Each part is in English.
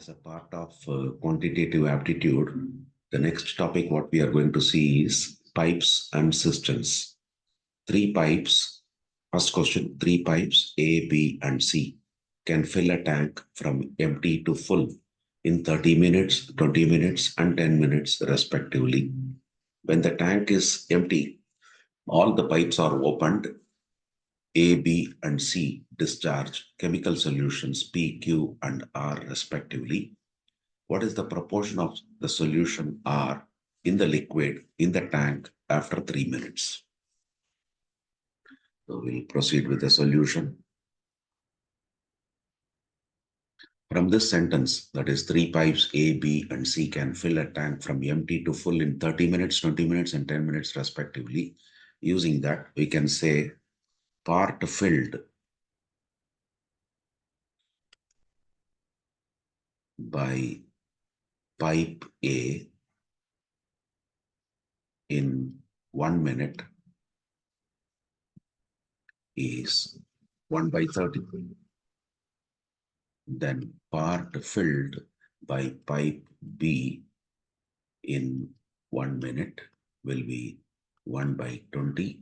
As a part of quantitative aptitude, the next topic what we are going to see is pipes and cisterns. Three pipes, first question, three pipes A, B and C can fill a tank from empty to full in 30 minutes, 20 minutes and 10 minutes respectively. When the tank is empty, all the pipes are opened. A, B and C discharge chemical solutions P, Q and R respectively. What is the proportion of the solution R in the liquid in the tank after 3 minutes? So we'll proceed with the solution. From this sentence, that is three pipes A, B and C can fill a tank from empty to full in 30 minutes, 20 minutes and 10 minutes respectively. Using that, we can say part filled by pipe A in 1 minute is 1/30. Then part filled by pipe B in 1 minute will be 1/20.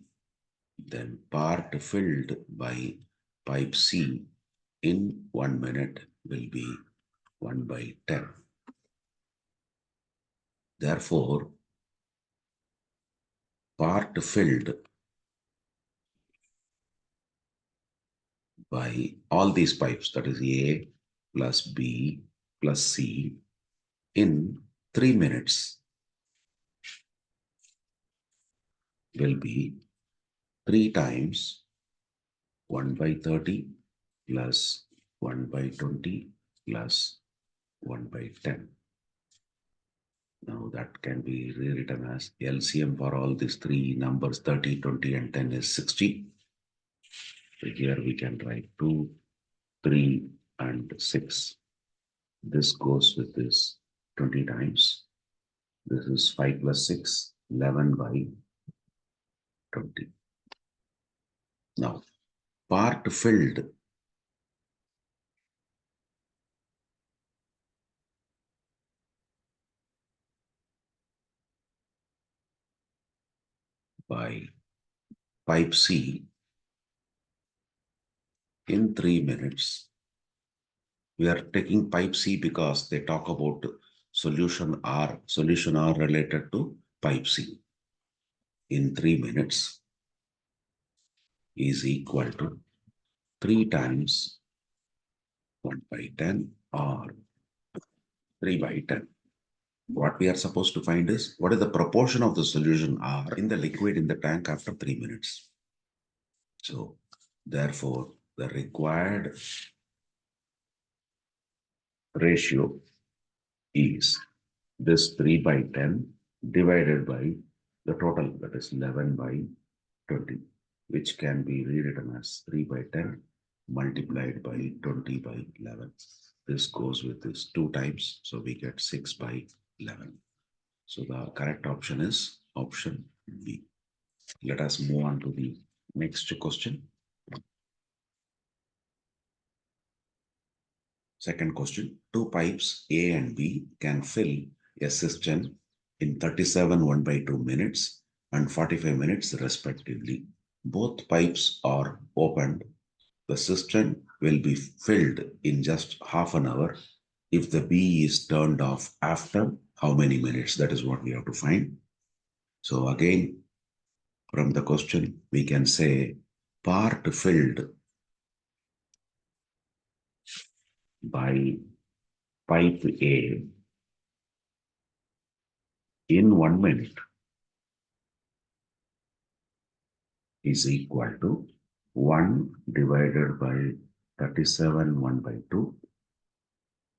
Then part filled by pipe C in 1 minute will be 1/10. Therefore, part filled by all these pipes, that is A plus B plus C, in 3 minutes will be 3 times 1/30 plus 1/20 plus 1/10. Now that can be rewritten as LCM for all these three numbers, 30, 20 and 10 is 60. So here we can write 2, 3 and 6. This goes with this 20 times. This is 5 plus 6, 11/20. Now, part filled by pipe C in 3 minutes. We are taking pipe C because they talk about solution R related to pipe C in 3 minutes is equal to 3 times 1/10 or 3/10. What we are supposed to find is what is the proportion of the solution R in the liquid in the tank after 3 minutes. So therefore, the required ratio is this 3/10 divided by the total, that is 11/20, which can be rewritten as 3/10 multiplied by 20/11. This goes with this 2 times, so we get 6/11. So the correct option is option B. Let us move on to the next question. Second question, 2 pipes A and B can fill a cistern in 37 1/2 minutes and 45 minutes respectively. Both pipes are opened. The cistern will be filled in just half an hour if the B is turned off after how many minutes? That is what we have to find. So again, from the question, we can say part filled by pipe A in 1 minute is equal to 1 divided by 37 1/2.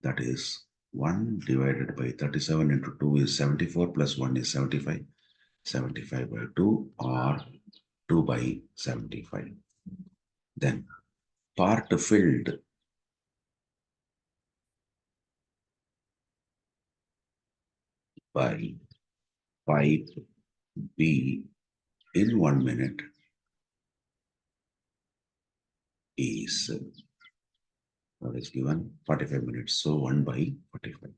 That is 1 divided by 37 into 2 is 74 plus 1 is 75. 75/2 or 2/75. Then part filled by pipe B in 1 minute is That is given 45 minutes. So 1 by 45.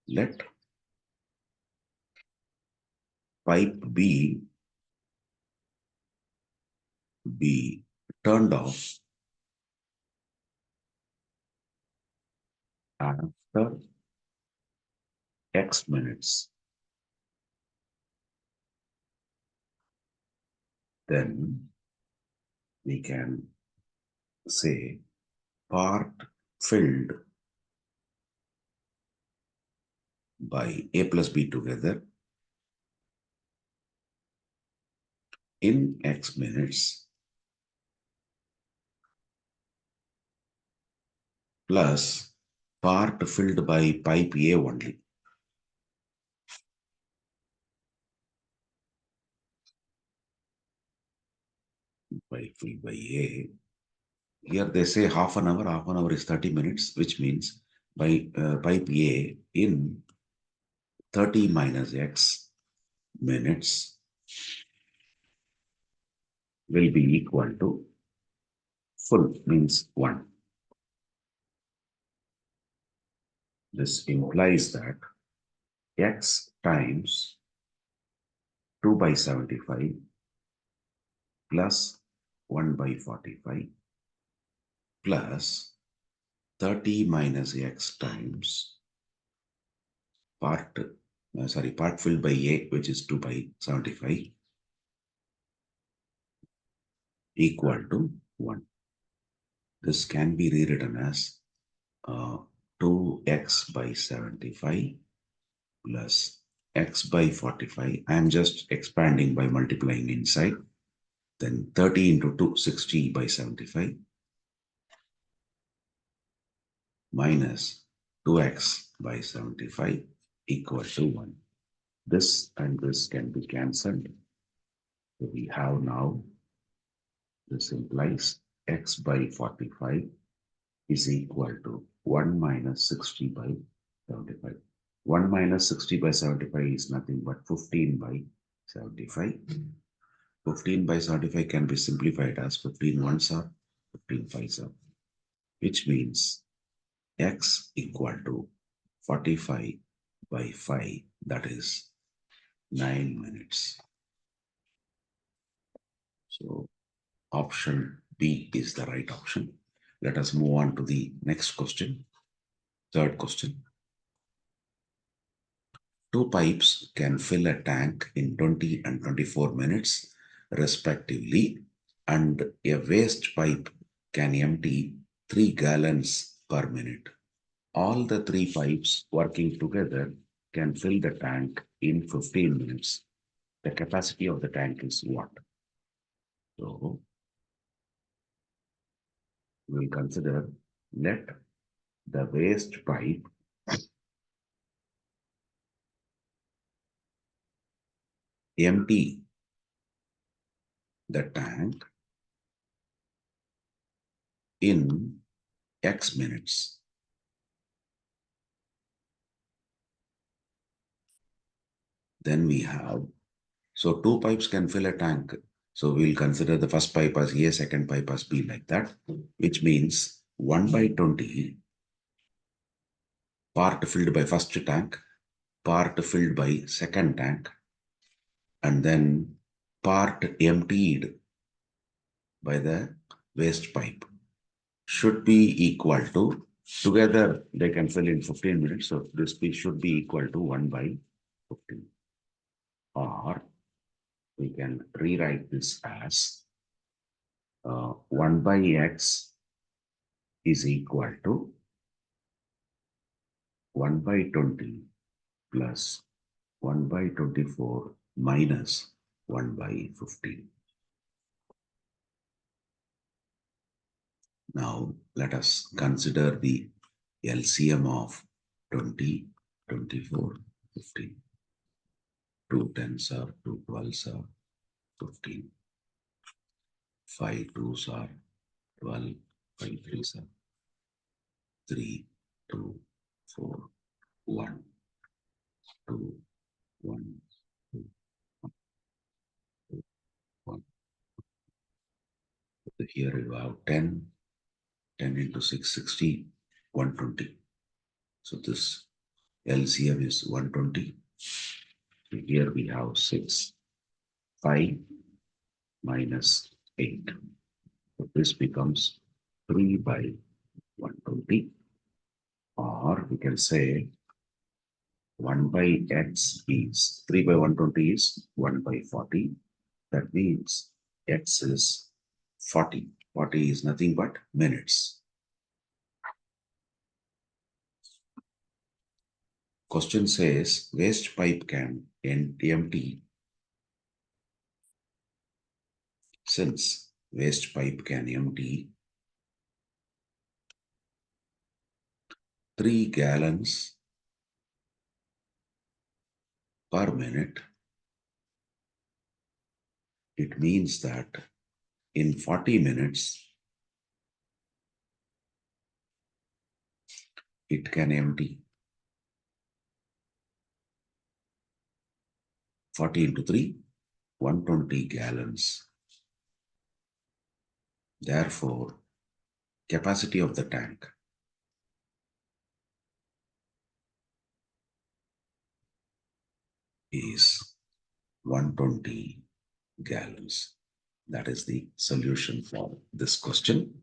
Let pipe B be turned off after X minutes. Then we can say part filled by A plus B together in X minutes plus part filled by pipe A only. Pipe filled by A. Here they say half an hour is 30 minutes, which means by pipe A in 30 minus X minutes will be equal to full, means 1. This implies that X times 2 by 75 plus 1 by 45 plus 30 minus X times part filled by A, which is 2 by 75, equal to 1. This can be rewritten as 2x by 75 plus x by 45. I am just expanding by multiplying inside. Then 30 into 2, 60 by 75 minus 2x by 75 equal to 1. This and this can be cancelled. So we have now, this implies x by 45 is equal to 1 minus 60 by 75. 1 minus 60 by 75 is nothing but 15 by 75. 15 by 75 can be simplified as 15 ones are, 15 fives are, which means x equal to 45 by 5, that is 9 minutes. So option B is the right option. Let us move on to the next question. Third question. Two pipes can fill a tank in 20 and 24 minutes respectively, and a waste pipe can empty 3 gallons per minute. All the 3 pipes working together can fill the tank in 15 minutes. The capacity of the tank is what? So we'll consider, let the waste pipe empty the tank in X minutes. Then we have, so 2 pipes can fill a tank. So we'll consider the first pipe as A, second pipe as B, like that, which means 1 by 20 part filled by first tank, part filled by second tank, and then part emptied by the waste pipe should be equal to, together they can fill in 15 minutes. So this should be equal to 1 by 15. Or we can rewrite this as 1 by x is equal to 1 by 20 plus 1 by 24 minus 1 by 15. Now let us consider the LCM of 20, 24, 15. 2 tens are, 2 12s are 15. 5 2s are 12, 5 3s are 3, 2, 4, 1, 2, 1, 2, 1, 1. So here you have 10, 10 into 660, 120. So this LCM is 120. So here we have 6, 5 minus 8. So this becomes 3 by 120, or we can say 1 by x is 3 by 120 is 1 by 40. That means x is 40. 40 is nothing but minutes. Question says waste pipe can empty. Since waste pipe can empty 3 gallons per minute, it means that in 40 minutes, it can empty 40 into 3, 120 gallons. Therefore, capacity of the tank is 120 gallons. That is the solution for this question.